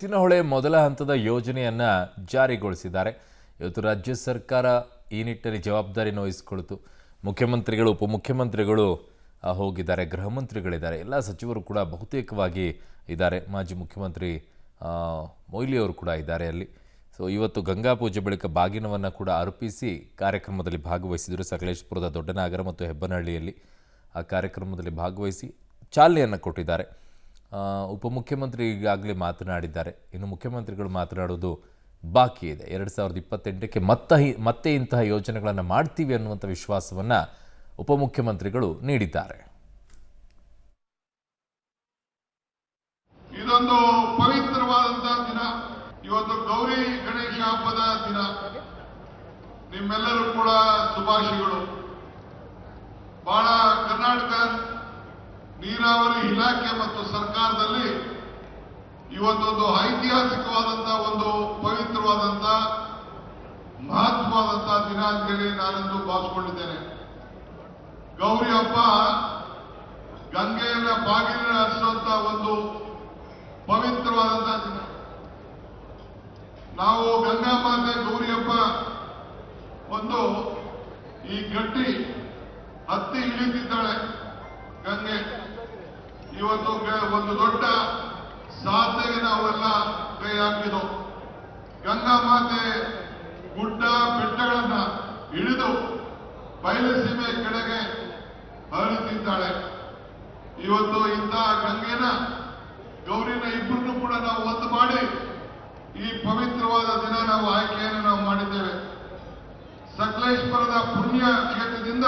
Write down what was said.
ಎತ್ತಿನ ಹೊಳೆ ಮೊದಲ ಹಂತದ ಯೋಜನೆಯನ್ನು ಜಾರಿಗೊಳಿಸಿದ್ದಾರೆ. ಇವತ್ತು ರಾಜ್ಯ ಸರ್ಕಾರ ಈ ನಿಟ್ಟಿನಲ್ಲಿ ಜವಾಬ್ದಾರಿಯನ್ನು ವಹಿಸಿಕೊಳ್ತು. ಮುಖ್ಯಮಂತ್ರಿಗಳು, ಉಪಮುಖ್ಯಮಂತ್ರಿಗಳು ಹೋಗಿದ್ದಾರೆ, ಗೃಹ ಮಂತ್ರಿಗಳಿದ್ದಾರೆ, ಎಲ್ಲ ಸಚಿವರು ಕೂಡ ಬಹುತೇಕವಾಗಿ ಇದ್ದಾರೆ. ಮಾಜಿ ಮುಖ್ಯಮಂತ್ರಿ ಮೊಯ್ಲಿ ಅವರು ಕೂಡ ಇದ್ದಾರೆ ಅಲ್ಲಿ. ಸೊ ಇವತ್ತು ಗಂಗಾ ಪೂಜೆ ಬಳಿಕ ಬಾಗಿನವನ್ನು ಕೂಡ ಅರ್ಪಿಸಿ ಕಾರ್ಯಕ್ರಮದಲ್ಲಿ ಭಾಗವಹಿಸಿದರು. ಸಕಲೇಶಪುರದ ದೊಡ್ಡನಾಗರ ಮತ್ತು ಹೆಬ್ಬನಹಳ್ಳಿಯಲ್ಲಿ ಆ ಕಾರ್ಯಕ್ರಮದಲ್ಲಿ ಭಾಗವಹಿಸಿ ಚಾಲನೆಯನ್ನು ಕೊಟ್ಟಿದ್ದಾರೆ. ಉಪಮುಖ್ಯಮಂತ್ರಿ ಈಗಾಗಲೇ ಮಾತನಾಡಿದ್ದಾರೆ. ಇನ್ನು ಮುಖ್ಯಮಂತ್ರಿಗಳು ಮಾತನಾಡೋದು ಬಾಕಿ ಇದೆ. 2028ಕ್ಕೆ ಮತ್ತೆ ಇಂತಹ ಯೋಜನೆಗಳನ್ನು ಮಾಡ್ತೀವಿ ಅನ್ನುವಂಥ ವಿಶ್ವಾಸವನ್ನು ಉಪಮುಖ್ಯಮಂತ್ರಿಗಳು ನೀಡಿದ್ದಾರೆ. ಇದೊಂದು ಪವಿತ್ರವಾದಂತಹ ದಿನ. ಇವತ್ತು ಗೌರಿ ಗಣೇಶ ಹಬ್ಬದ ದಿನ. ನಿಮ್ಮೆಲ್ಲರೂ ಕೂಡ ಶುಭಾಶಯಗಳು. ಬಹಳ ಕರ್ನಾಟಕ ನೀರಾವರಿ ಇಲಾಖೆ ಮತ್ತು ಸರ್ಕಾರದಲ್ಲಿ ಇವತ್ತೊಂದು ಐತಿಹಾಸಿಕವಾದಂತಹ ಒಂದು ಪವಿತ್ರವಾದಂತಹ ಮಹತ್ವವಾದಂತಹ ದಿನ ಅಂತೇಳಿ ನಾನಂತೂ ಭಾವಿಸಿಕೊಂಡಿದ್ದೇನೆ. ಗೌರಿ ಹಬ್ಬ ಗಂಗೆಯನ್ನ ಬಾಗಿಲಿನ ಹರಿಸುವಂತ ಒಂದು ಪವಿತ್ರವಾದಂತಹ ದಿನ. ನಾವು ಗಂಗಾ ಮಾತೆ ಗೌರಿ ಹಬ್ಬ ಒಂದು ಈ ಗಟ್ಟಿ ಹತ್ತಿ ಇಳಿತಿದ್ದಾಳೆ ಗಂಗೆ. ಇವತ್ತು ಒಂದು ದೊಡ್ಡ ಸಾಧನೆಗೆ ನಾವೆಲ್ಲ ಕೈ ಹಾಕಿದೆವು. ಗಂಗಾ ಮಾತೆ ಗುಡ್ಡ ಬೆಟ್ಟಗಳನ್ನ ಇಳಿದು ಬಯಲುಸೀಮೆ ಕಡೆಗೆ ಹರಿತಿದ್ದಾಳೆ. ಇವತ್ತು ಇಂತಹ ಗಂಗೆನ ಗೌರಿನ ಇಬ್ಬರನ್ನು ಕೂಡ ನಾವು ಒಂದು ಮಾಡಿ ಈ ಪವಿತ್ರವಾದ ದಿನ ನಾವು ಆಯ್ಕೆಯನ್ನು ನಾವು ಮಾಡಿದ್ದೇವೆ. ಸಕಲೇಶ್ವರದ ಪುಣ್ಯ ಕ್ಷೇತ್ರದಿಂದ